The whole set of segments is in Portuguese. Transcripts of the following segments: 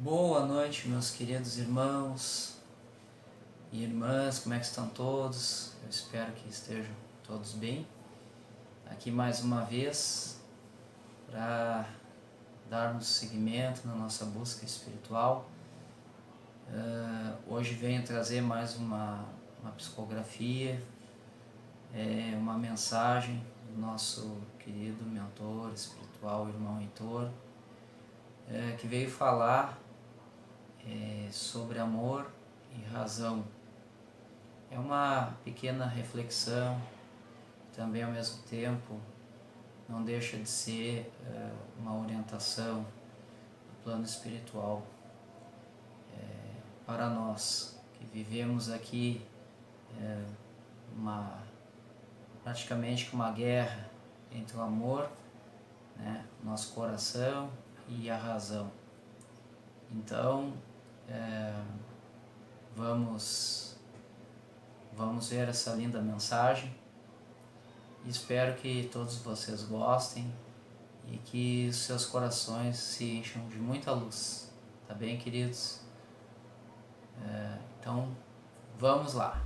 Boa noite, meus queridos irmãos e irmãs, como é que estão todos? Eu espero que estejam todos bem. Aqui mais uma vez para darmos seguimento na nossa busca espiritual. Hoje venho trazer mais uma psicografia, uma mensagem do nosso querido mentor espiritual, irmão Heitor, que veio falar sobre amor e razão. É uma pequena reflexão, também ao mesmo tempo não deixa de ser uma orientação do plano espiritual para nós que vivemos aqui praticamente uma guerra entre o amor, nosso coração e a razão. Então vamos ver essa linda mensagem. Espero que todos vocês gostem e que os seus corações se encham de muita luz, tá bem, queridos? Então vamos lá.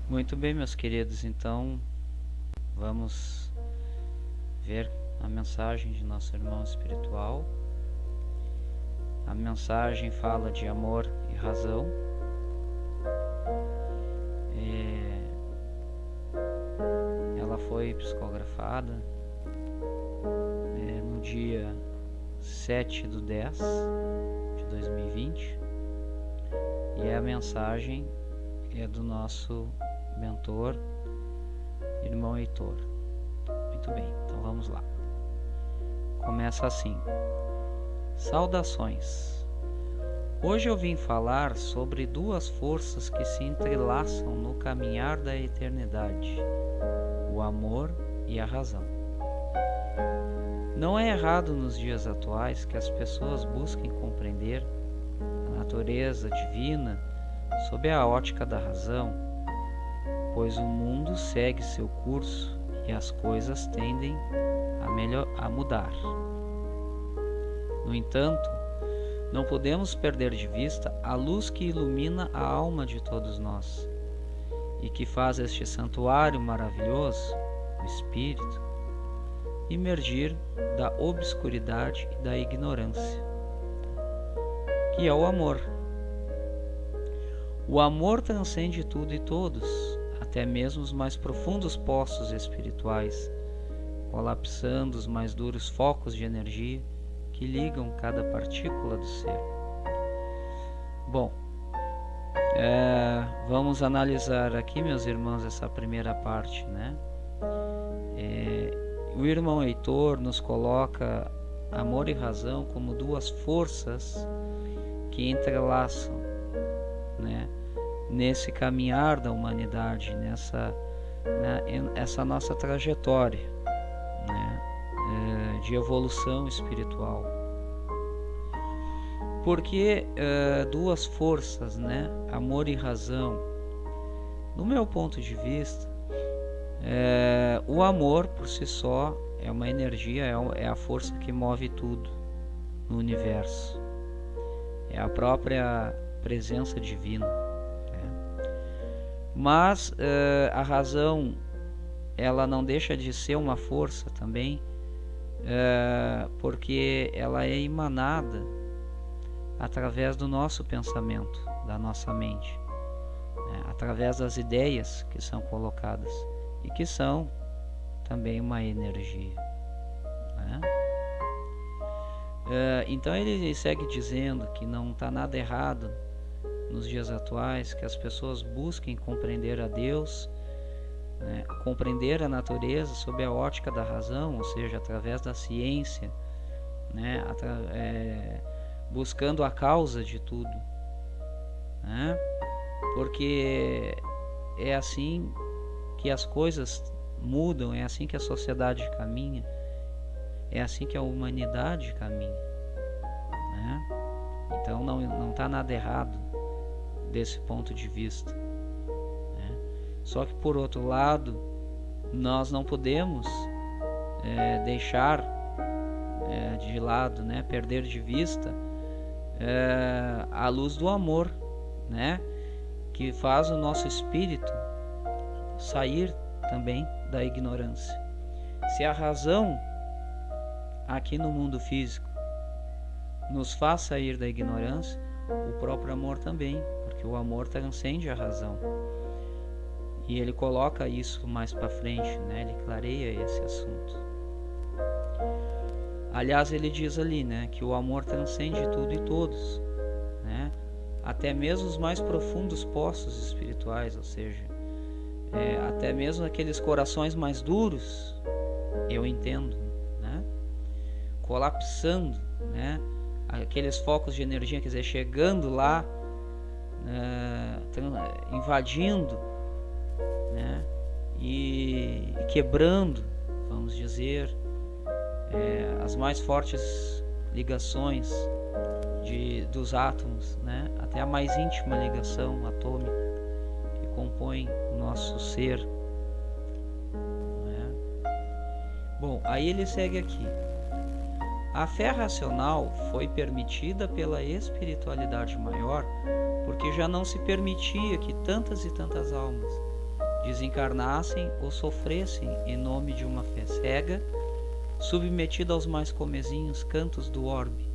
Muito bem, meus queridos, então vamos ver a mensagem de nosso irmão espiritual. A mensagem fala de amor e razão. Ela foi psicografada no dia 7/10 de 2020 e a mensagem é do nosso mentor, irmão Heitor. Muito bem, então vamos lá. Começa assim. Saudações. Hoje eu vim falar sobre duas forças que se entrelaçam no caminhar da eternidade: o amor e a razão. Não é errado nos dias atuais que as pessoas busquem compreender a natureza divina sob a ótica da razão, pois o mundo segue seu curso e as coisas tendem a mudar. No entanto, não podemos perder de vista a luz que ilumina a alma de todos nós e que faz este santuário maravilhoso, o Espírito, emergir da obscuridade e da ignorância, que é o amor. O amor transcende tudo e todos, até mesmo os mais profundos poços espirituais, colapsando os mais duros focos de energia que ligam cada partícula do ser. Bom, vamos analisar aqui, meus irmãos, essa primeira parte, o irmão Heitor nos coloca amor e razão como duas forças que entrelaçam, nesse caminhar da humanidade, essa nossa trajetória, de evolução espiritual. Porque duas forças, amor e razão? No meu ponto de vista, o amor por si só é uma energia, é a força que move tudo no universo. É a própria presença divina. Mas a razão, ela não deixa de ser uma força também, porque ela é emanada através do nosso pensamento, da nossa mente, através das ideias que são colocadas e que são também uma energia. Então ele segue dizendo que não está nada errado nos dias atuais que as pessoas busquem compreender a Deus, compreender a natureza sob a ótica da razão, ou seja, através da ciência, buscando a causa de tudo, porque é assim que as coisas mudam, é assim que a sociedade caminha, é assim que a humanidade caminha, Então não está nada errado desse ponto de vista, Só que por outro lado, nós não podemos deixar de lado, perder de vista a luz do amor, né? Que faz o nosso espírito sair também da ignorância. Se a razão aqui no mundo físico nos faz sair da ignorância, o próprio amor também, porque o amor transcende a razão. E ele coloca isso mais para frente, né? Ele clareia esse assunto. Aliás, ele diz ali, né, que o amor transcende tudo e todos, né? Até mesmo os mais profundos poços espirituais, ou seja, até mesmo aqueles corações mais duros, eu entendo, né? Colapsando, né? Aqueles focos de energia, quer dizer, chegando lá, invadindo, né? E quebrando, vamos dizer, as mais fortes ligações dos átomos, né? Até a mais íntima ligação atômica que compõe o nosso ser, né? Bom, aí ele segue aqui. A fé racional foi permitida pela espiritualidade maior porque já não se permitia que tantas e tantas almas desencarnassem ou sofressem em nome de uma fé cega, submetida aos mais comezinhos cantos do orbe,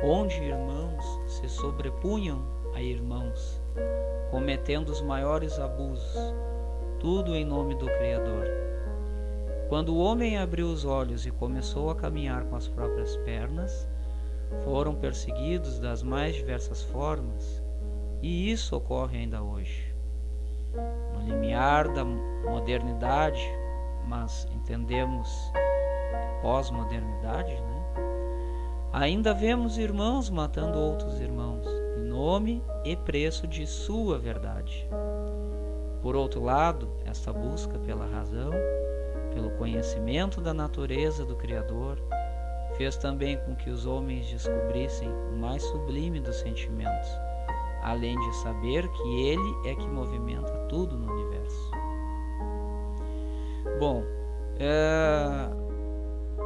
onde irmãos se sobrepunham a irmãos, cometendo os maiores abusos, tudo em nome do Criador. Quando o homem abriu os olhos e começou a caminhar com as próprias pernas, foram perseguidos das mais diversas formas, e isso ocorre ainda hoje. No limiar da modernidade, mas entendemos pós-modernidade, né? Ainda vemos irmãos matando outros irmãos, em nome e preço de sua verdade. Por outro lado, esta busca pela razão, pelo conhecimento da natureza do Criador, fez também com que os homens descobrissem o mais sublime dos sentimentos, além de saber que Ele é que movimenta tudo no universo. Bom,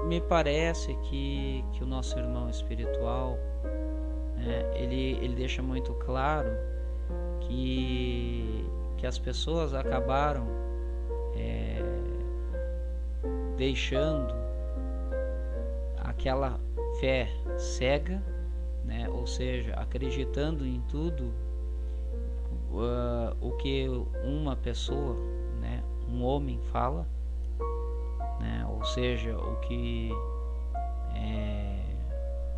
me parece que o nosso irmão espiritual, ele deixa muito claro que as pessoas acabaram deixando aquela fé cega, né? Ou seja, acreditando em tudo o que uma pessoa, né, um homem fala, né? Ou seja, o que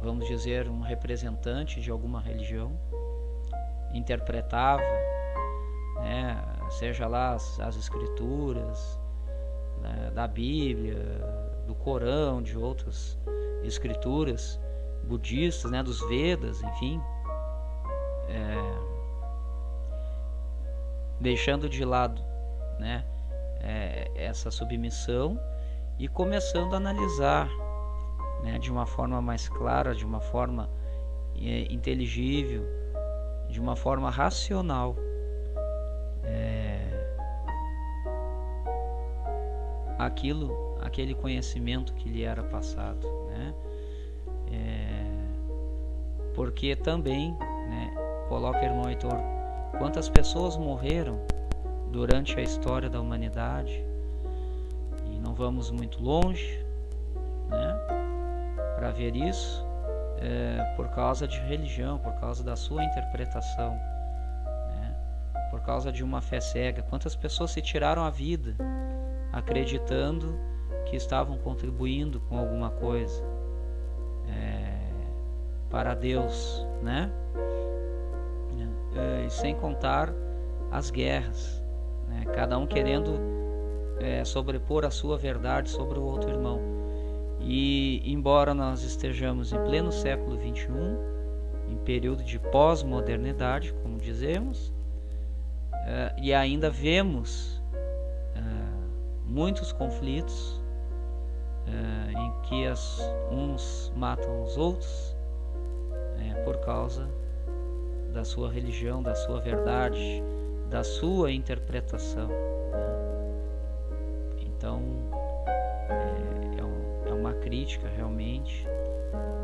vamos dizer, um representante de alguma religião interpretava, né? Seja lá as escrituras, né, da Bíblia, do Corão, de outras escrituras budistas, né, dos Vedas, enfim, deixando de lado, né, essa submissão e começando a analisar, né, de uma forma mais clara, de uma forma inteligível, de uma forma racional, aquele conhecimento que lhe era passado, né? Porque também, né, coloca, irmão Heitor, quantas pessoas morreram durante a história da humanidade, e não vamos muito longe, né, para ver isso, por causa de religião, por causa da sua interpretação, né, por causa de uma fé cega. Quantas pessoas se tiraram a vida acreditando que estavam contribuindo com alguma coisa para Deus, né? E sem contar as guerras, né? Cada um querendo sobrepor a sua verdade sobre o outro irmão. E embora nós estejamos em pleno século XXI, em período de pós-modernidade, como dizemos, e ainda vemos muitos conflitos em que uns matam os outros por causa da sua religião, da sua verdade, da sua interpretação, né? Então é uma crítica realmente,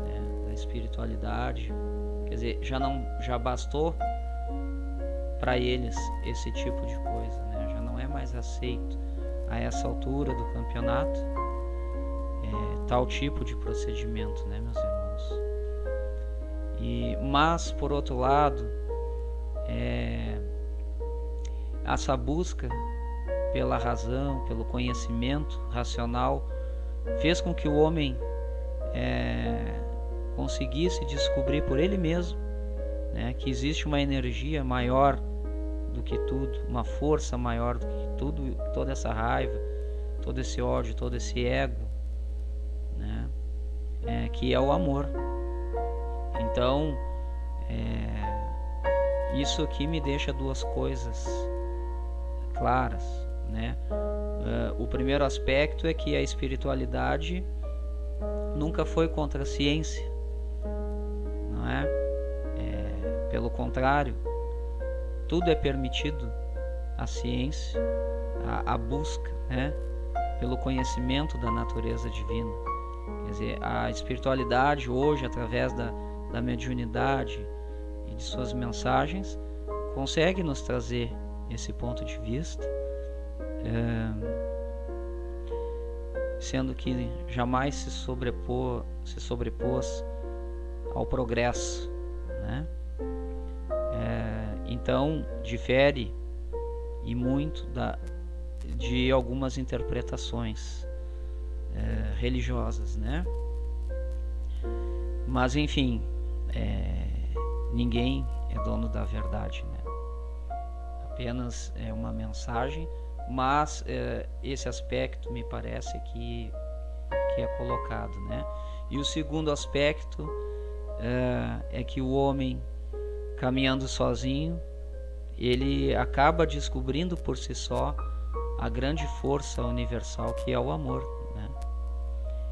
né, da espiritualidade espiritualidade. Quer dizer, já bastou para eles esse tipo de coisa, né? Já não é mais aceito a essa altura do campeonato tal tipo de procedimento, né, meus irmãos? Mas por outro lado, essa busca pela razão, pelo conhecimento racional, fez com que o homem conseguisse descobrir por ele mesmo, né, que existe uma energia maior do que tudo, uma força maior do que tudo, toda essa raiva, todo esse ódio, todo esse ego, né, que é o amor. Então, isso aqui me deixa duas coisas claras, né? O primeiro aspecto é que a espiritualidade nunca foi contra a ciência, não é? Pelo contrário, tudo é permitido à ciência, a busca, né, pelo conhecimento da natureza divina. Quer dizer, a espiritualidade hoje, através da mediunidade e de suas mensagens, consegue nos trazer esse ponto de vista, sendo que jamais se sobrepôs ao progresso, né? Então difere e muito de algumas interpretações religiosas, né? Mas enfim, ninguém é dono da verdade, né? Apenas é uma mensagem, mas esse aspecto me parece que é colocado, né? E o segundo aspecto é que o homem, caminhando sozinho, ele acaba descobrindo por si só a grande força universal que é o amor, né?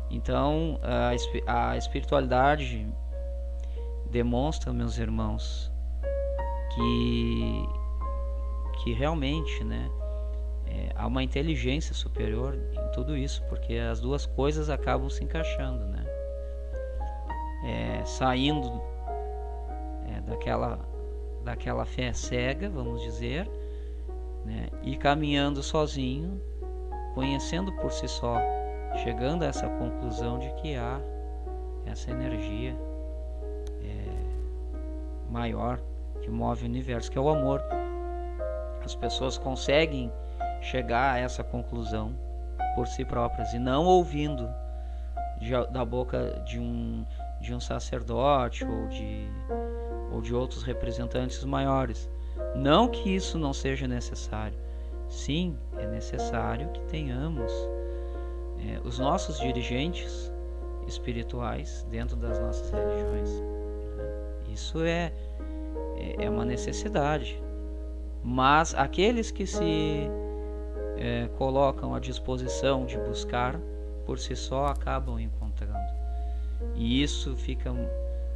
Então a espiritualidade demonstra, meus irmãos, que realmente, né, há uma inteligência superior em tudo isso, porque as duas coisas acabam se encaixando, né? Saindo daquela fé cega, vamos dizer, né, e caminhando sozinho, conhecendo por si só, chegando a essa conclusão de que há essa energia maior que move o universo, que é o amor. As pessoas conseguem chegar a essa conclusão por si próprias e não ouvindo da boca de um sacerdote ou de outros representantes maiores. Não que isso não seja necessário. Sim, é necessário que tenhamos os nossos dirigentes espirituais dentro das nossas religiões. Isso é uma necessidade. Mas aqueles que se colocam à disposição de buscar, por si só acabam encontrando. E isso fica...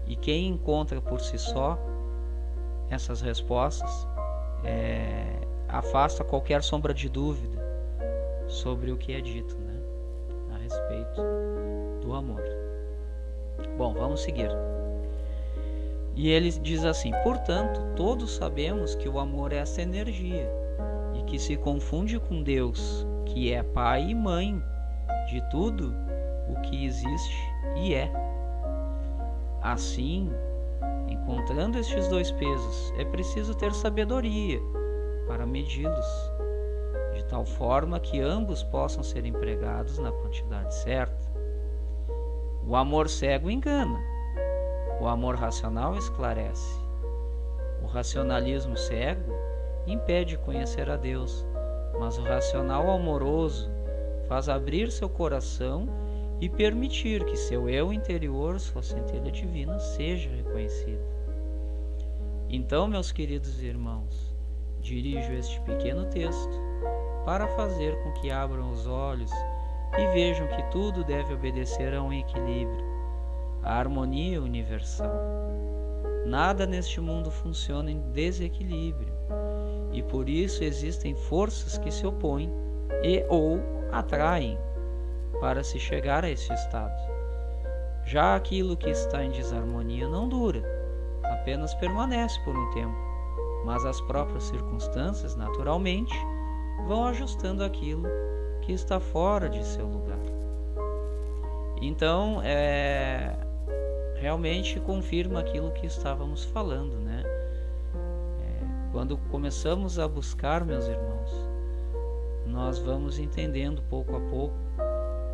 E quem encontra por si só essas respostas afasta qualquer sombra de dúvida sobre o que é dito, né, a respeito do amor. Bom, vamos seguir. E ele diz assim: portanto, todos sabemos que o amor é essa energia e que se confunde com Deus, que é pai e mãe de tudo o que existe e é. Assim, encontrando estes dois pesos, é preciso ter sabedoria para medi-los, de tal forma que ambos possam ser empregados na quantidade certa. O amor cego engana, o amor racional esclarece. O racionalismo cego impede conhecer a Deus, mas o racional amoroso faz abrir seu coração e permitir que seu eu interior, sua centelha divina, seja reconhecido. Então, meus queridos irmãos, dirijo este pequeno texto para fazer com que abram os olhos e vejam que tudo deve obedecer a um equilíbrio, a harmonia universal. Nada neste mundo funciona em desequilíbrio, e por isso existem forças que se opõem e ou atraem para se chegar a esse estado. Já aquilo que está em desarmonia não dura, apenas permanece por um tempo, mas as próprias circunstâncias, naturalmente, vão ajustando aquilo que está fora de seu lugar. Então, realmente confirma aquilo que estávamos falando, né? Quando começamos a buscar, meus irmãos, nós vamos entendendo pouco a pouco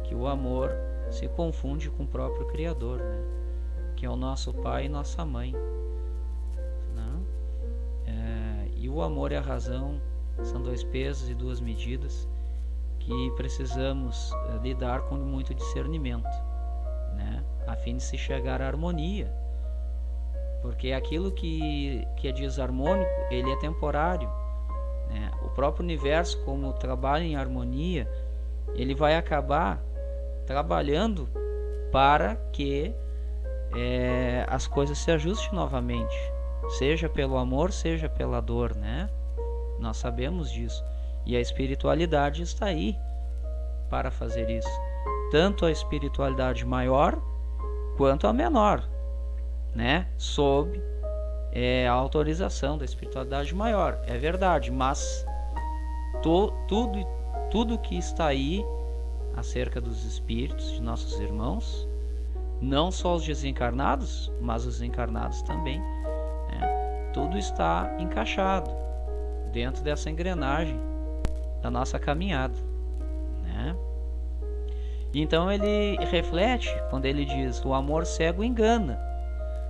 que o amor se confunde com o próprio Criador, né? Que é o nosso Pai e nossa Mãe, né? E o amor e a razão são dois pesos e duas medidas que precisamos lidar com muito discernimento, né? A fim de se chegar à harmonia, porque aquilo que é desarmônico, ele é temporário, né? O próprio universo, como trabalha em harmonia, ele vai acabar trabalhando para que as coisas se ajustem novamente, seja pelo amor, seja pela dor, né? Nós sabemos disso, e a espiritualidade está aí para fazer isso, tanto a espiritualidade maior quanto a menor, né? Sob a autorização da espiritualidade maior, é verdade, mas tudo que está aí acerca dos espíritos de nossos irmãos, não só os desencarnados, mas os encarnados também, né? Tudo está encaixado dentro dessa engrenagem da nossa caminhada, né? Então ele reflete quando ele diz: o amor cego engana,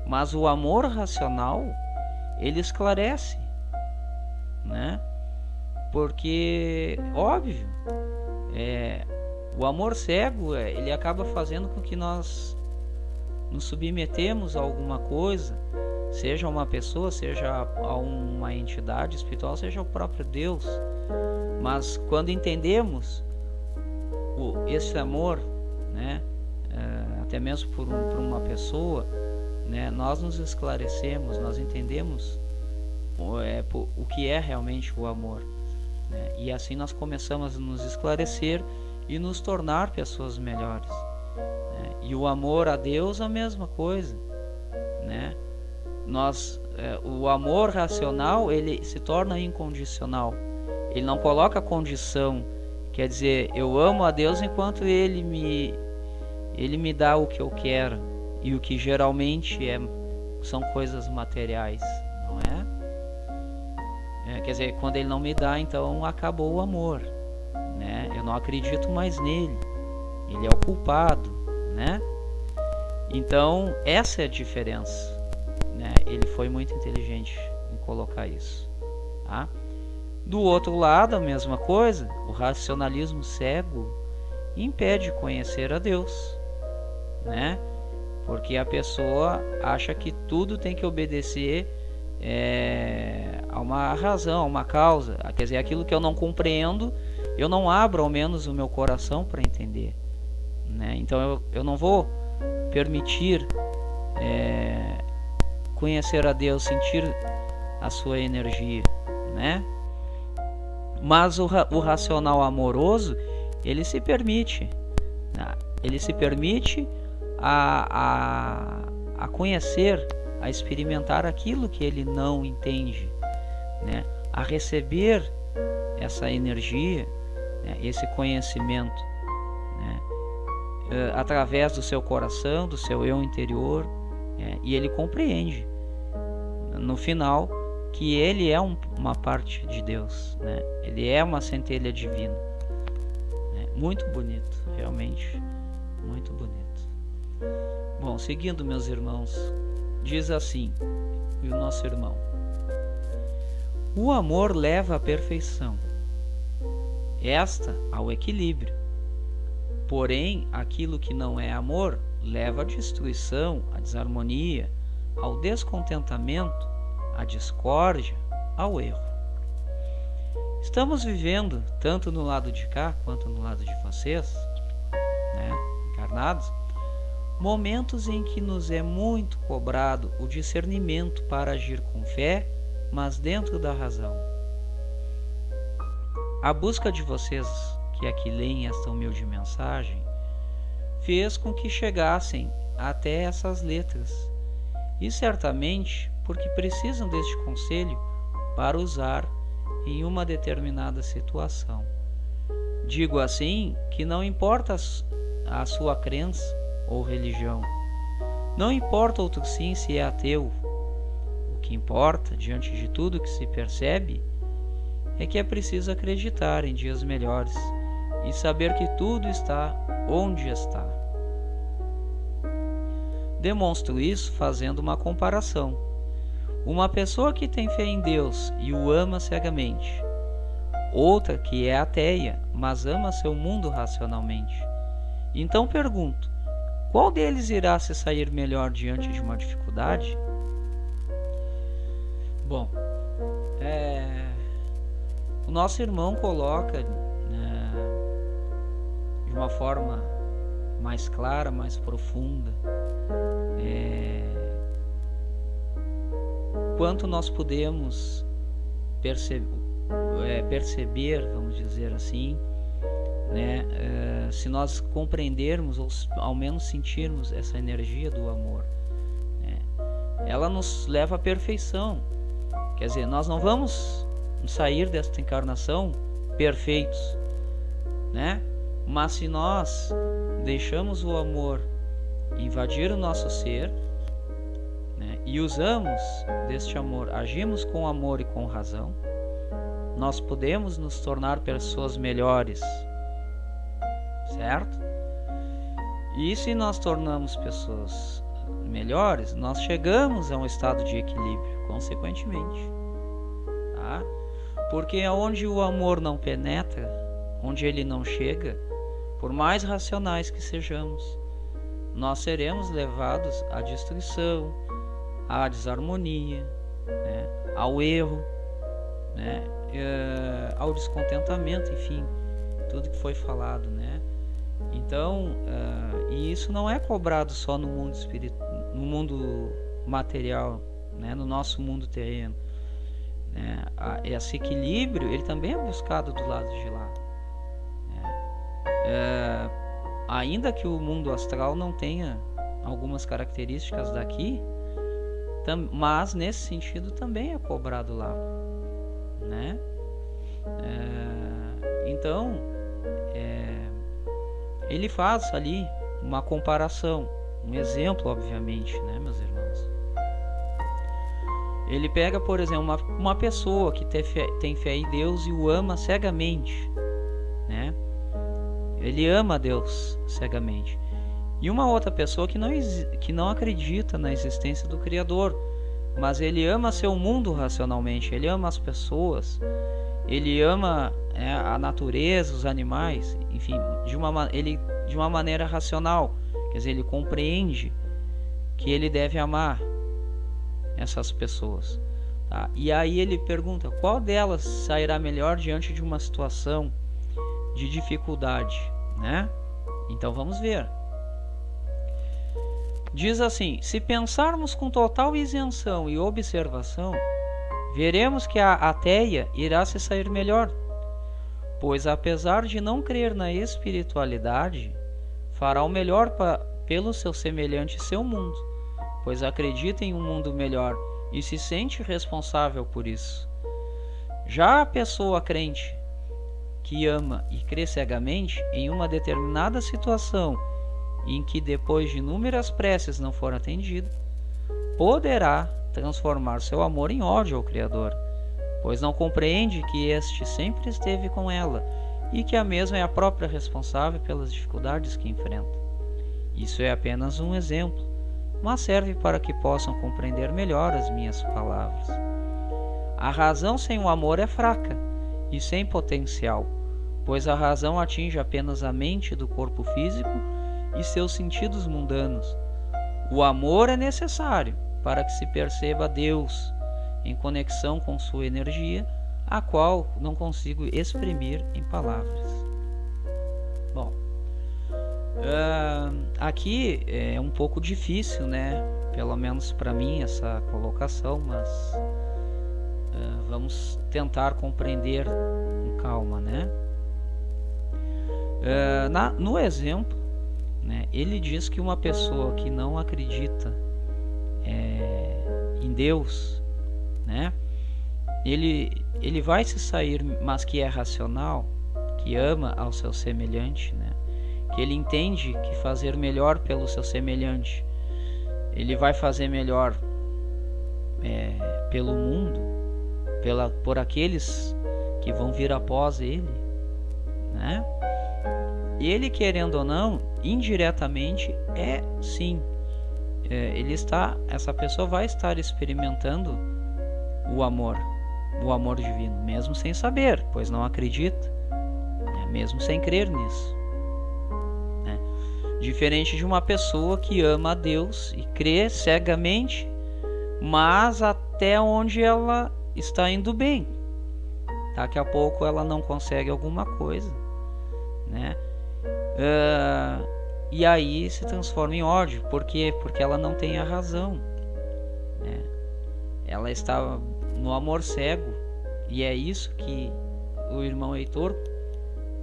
mas o amor racional ele esclarece, né? Porque, óbvio, o amor cego ele acaba fazendo com que nós nos submetemos a alguma coisa, seja uma pessoa, seja a uma entidade espiritual, seja o próprio Deus. Mas quando entendemos esse amor, né, até mesmo por uma pessoa, né, nós nos esclarecemos, nós entendemos o que é realmente o amor, né, e assim nós começamos a nos esclarecer e nos tornar pessoas melhores, né? E o amor a Deus a mesma coisa, né? O amor racional ele se torna incondicional, ele não coloca condição, quer dizer, eu amo a Deus enquanto ele me dá o que eu quero, e o que geralmente são coisas materiais, não é? Quer dizer, quando ele não me dá, então acabou o amor, né? Eu não acredito mais nele, ele é o culpado, né? Então essa é a diferença, né? Ele foi muito inteligente em colocar isso, tá? Do outro lado, a mesma coisa, o racionalismo cego impede conhecer a Deus, né? Porque a pessoa acha que tudo tem que obedecer a uma razão, a uma causa. Quer dizer, aquilo que eu não compreendo, eu não abro ao menos o meu coração para entender, né? Então eu não vou permitir conhecer a Deus, sentir a sua energia, né? Mas o racional amoroso, ele se permite, né? Ele se permite a conhecer, a experimentar aquilo que ele não entende, né? A receber essa energia, né? Esse conhecimento, né? Através do seu coração, do seu eu interior, né? E ele compreende no final que ele é uma parte de Deus, né? Ele é uma centelha divina, né? Muito bonito, realmente muito bonito. Bom, seguindo, meus irmãos, diz assim o nosso irmão: o amor leva à perfeição, esta ao equilíbrio. Porém, aquilo que não é amor leva à destruição, à desarmonia, ao descontentamento, à discórdia, ao erro. Estamos vivendo, tanto no lado de cá quanto no lado de vocês, né, encarnados, momentos em que nos é muito cobrado o discernimento para agir com fé, mas dentro da razão. A busca de vocês que aqui leem esta humilde mensagem fez com que chegassem até essas letras, e certamente porque precisam deste conselho para usar em uma determinada situação. Digo assim que não importa a sua crença ou religião, não importa outro sim se é ateu. O que importa, diante de tudo que se percebe, é que é preciso acreditar em dias melhores e saber que tudo está onde está. Demonstro isso fazendo uma comparação. Uma pessoa que tem fé em Deus e o ama cegamente, outra que é ateia, mas ama seu mundo racionalmente. Então pergunto, qual deles irá se sair melhor diante de uma dificuldade? Bom, o nosso irmão coloca de uma forma mais clara, mais profunda, quanto nós podemos perceber, vamos dizer assim, né, se nós compreendermos ou ao menos sentirmos essa energia do amor, né, ela nos leva à perfeição. Quer dizer, nós não vamos sair desta encarnação perfeitos, né? Mas se nós deixamos o amor invadir o nosso ser, né, e usamos deste amor, agimos com amor e com razão, nós podemos nos tornar pessoas melhores, certo? E se nós tornamos pessoas melhores, nós chegamos a um estado de equilíbrio, consequentemente, tá? Porque onde o amor não penetra, onde ele não chega, por mais racionais que sejamos, nós seremos levados à destruição, à desarmonia, né, ao erro, né, ao descontentamento, enfim, tudo que foi falado, né? Então, e isso não é cobrado só no mundo no mundo material, né, no nosso mundo terreno, né? Esse equilíbrio, ele também é buscado do lado de lá, né? Ainda que o mundo astral não tenha algumas características daqui, mas nesse sentido também é cobrado lá, né? Então, ele faz ali uma comparação, um exemplo, obviamente, né, meus irmãos? Ele pega, por exemplo, uma pessoa que tem fé em Deus e o ama cegamente, né? Ele ama Deus cegamente. E uma outra pessoa que não acredita na existência do Criador, mas ele ama seu mundo racionalmente, ele ama as pessoas, ele ama a natureza, os animais, enfim, de uma maneira racional. Quer dizer, ele compreende que ele deve amar essas pessoas, tá? E aí ele pergunta, qual delas sairá melhor diante de uma situação de dificuldade, né? Então vamos ver. Diz assim, se pensarmos com total isenção e observação, veremos que a ateia irá se sair melhor, pois apesar de não crer na espiritualidade, fará o melhor pelo seu semelhante e seu mundo, pois acredita em um mundo melhor e se sente responsável por isso. Já a pessoa crente, que ama e crê cegamente em uma determinada situação em que depois de inúmeras preces não for atendida, poderá transformar seu amor em ódio ao Criador, pois não compreende que este sempre esteve com ela e que a mesma é a própria responsável pelas dificuldades que enfrenta. Isso é apenas um exemplo, mas serve para que possam compreender melhor as minhas palavras. A razão sem o amor é fraca e sem potencial, pois a razão atinge apenas a mente do corpo físico e seus sentidos mundanos. O amor é necessário para que se perceba Deus em conexão com sua energia, a qual não consigo exprimir em palavras. Bom, aqui é um pouco difícil, né? Pelo menos para mim essa colocação, mas vamos tentar compreender com calma, né? No exemplo, né? Ele diz que uma pessoa que não acredita em Deus, né? Ele vai se sair, mas que é racional, que ama ao seu semelhante, né? Que ele entende que fazer melhor pelo seu semelhante, ele vai fazer melhor pelo mundo, por aqueles que vão vir após ele, né? Ele, querendo ou não, indiretamente sim, essa pessoa vai estar experimentando o amor divino, mesmo sem saber, pois não acredita, né? Mesmo sem crer nisso, né? Diferente de uma pessoa que ama a Deus e crê cegamente, mas até onde ela está indo bem. Daqui a pouco ela não consegue alguma coisa, né? E aí se transforma em ódio. Por quê? Porque ela não tem a razão, né? Ela está no amor cego, e é isso que o irmão Heitor,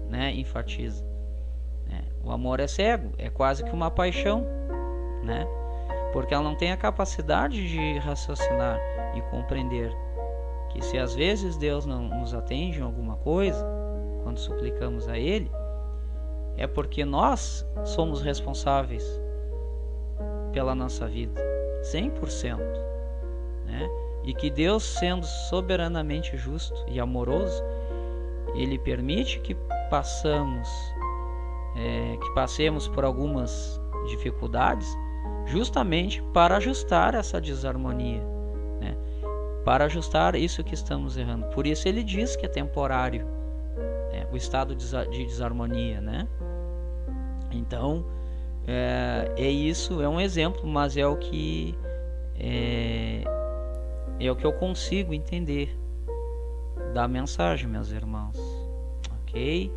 né, enfatiza, né? O amor é cego, é quase que uma paixão, né? Porque ela não tem a capacidade de raciocinar e compreender que se às vezes Deus não nos atende em alguma coisa, quando suplicamos a Ele, é porque nós somos responsáveis pela nossa vida, 100%, né? E que Deus, sendo soberanamente justo e amoroso, Ele permite que passemos por algumas dificuldades, justamente para ajustar essa desarmonia, né? Para ajustar isso que estamos errando. Por isso Ele diz que é temporário, né, o estado de desarmonia, né? Então, isso é um exemplo, mas é o que eu consigo entender da mensagem, meus irmãos, ok?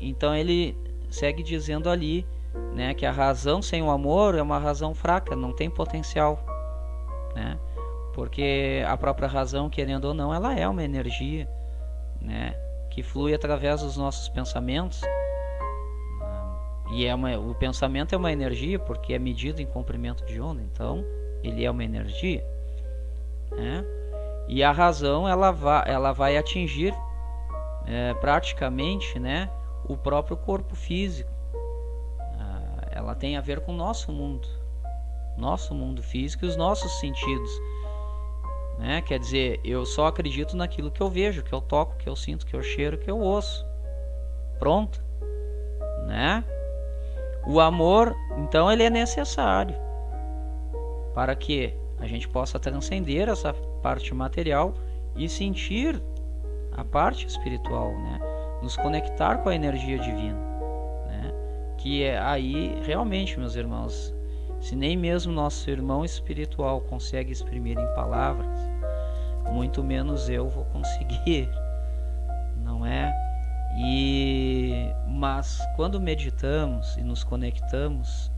Então ele segue dizendo ali, né, que a razão sem o amor é uma razão fraca, não tem potencial, né? Porque a própria razão, querendo ou não, ela é uma energia, né, que flui através dos nossos pensamentos. E o pensamento é uma energia porque é medido em comprimento de onda, então ele é uma energia, né? E a razão ela vai atingir praticamente, né, o próprio corpo físico. Ela tem a ver com o nosso mundo físico e os nossos sentidos, né? Quer dizer, eu só acredito naquilo que eu vejo, que eu toco, que eu sinto, que eu cheiro, que eu ouço. Pronto, né? O amor, então, ele é necessário para que a gente possa transcender essa parte material e sentir a parte espiritual, né? Nos conectar com a energia divina, né? Que aí, realmente, meus irmãos, se nem mesmo nosso irmão espiritual consegue exprimir em palavras, muito menos eu vou conseguir, não é? Mas quando meditamos e nos conectamos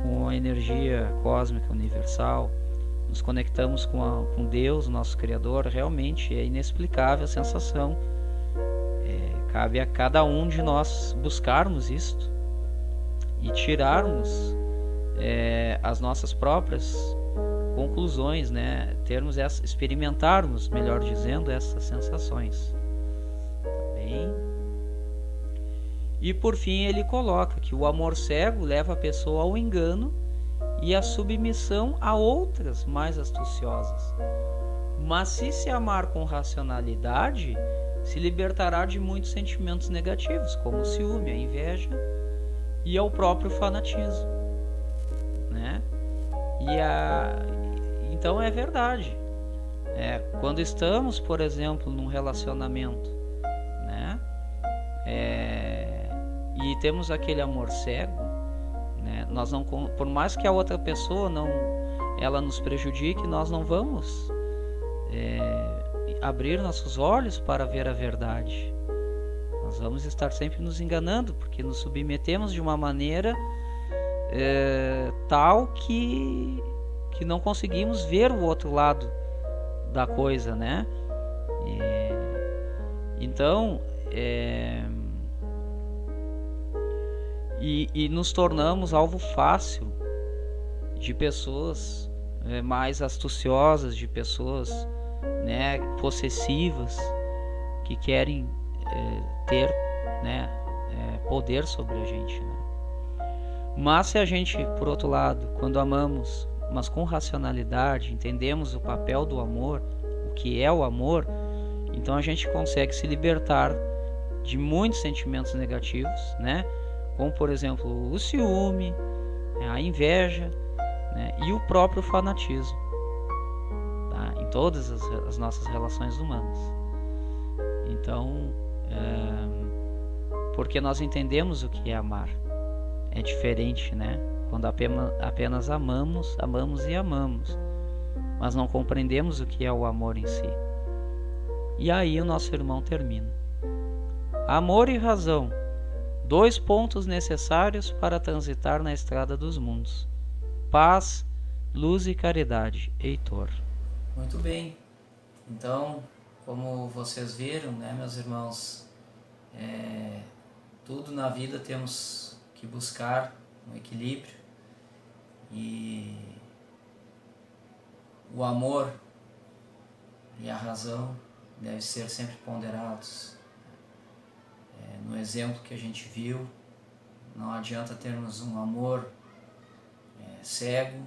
com a energia cósmica universal, nos conectamos com Deus, nosso Criador, realmente é inexplicável a sensação. Cabe a cada um de nós buscarmos isto e tirarmos as nossas próprias conclusões, né? Experimentarmos, melhor dizendo, essas sensações. E por fim ele coloca que o amor cego leva a pessoa ao engano e à submissão a outras mais astuciosas. Mas se amar com racionalidade, se libertará de muitos sentimentos negativos, como o ciúme, a inveja e ao próprio fanatismo, né? Então é verdade. Quando estamos, por exemplo, num relacionamento, né? E temos aquele amor cego, né? Nós não, por mais que a outra pessoa ela nos prejudique, nós não vamos abrir nossos olhos para ver a verdade. Nós vamos estar sempre nos enganando, porque nos submetemos de uma maneira tal que não conseguimos ver o outro lado da coisa, né? Então e nos tornamos alvo fácil de pessoas mais astuciosas, de pessoas, né, possessivas, que querem ter, né, poder sobre a gente, né? Mas se a gente, por outro lado, quando amamos, mas com racionalidade, entendemos o papel do amor, o que é o amor, então a gente consegue se libertar de muitos sentimentos negativos, né? Como, por exemplo, o ciúme, a inveja, né? E o próprio fanatismo, tá? Em todas as nossas relações humanas. Então, porque nós entendemos o que é amar. É diferente, né? Quando apenas amamos e amamos, mas não compreendemos o que é o amor em si. E aí o nosso irmão termina. Amor e razão, 2 pontos necessários para transitar na estrada dos mundos. Paz, luz e caridade. Heitor. Muito bem. Então, como vocês viram, né, meus irmãos, tudo na vida temos que buscar um equilíbrio, e o amor e a razão devem ser sempre ponderados. No exemplo que a gente viu, não adianta termos um amor cego,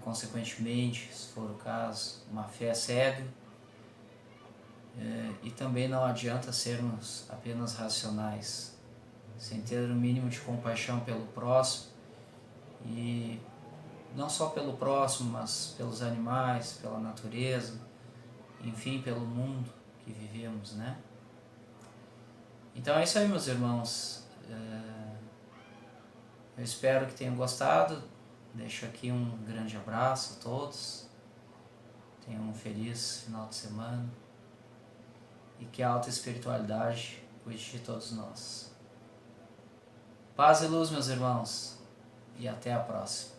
consequentemente, se for o caso, uma fé cega, e também não adianta sermos apenas racionais, sem ter o mínimo de compaixão pelo próximo, e não só pelo próximo, mas pelos animais, pela natureza, enfim, pelo mundo que vivemos, né? Então é isso aí, meus irmãos. Eu espero que tenham gostado. Deixo aqui um grande abraço a todos. Tenham um feliz final de semana. E que a alta espiritualidade cuide de todos nós. Paz e luz, meus irmãos. E até a próxima.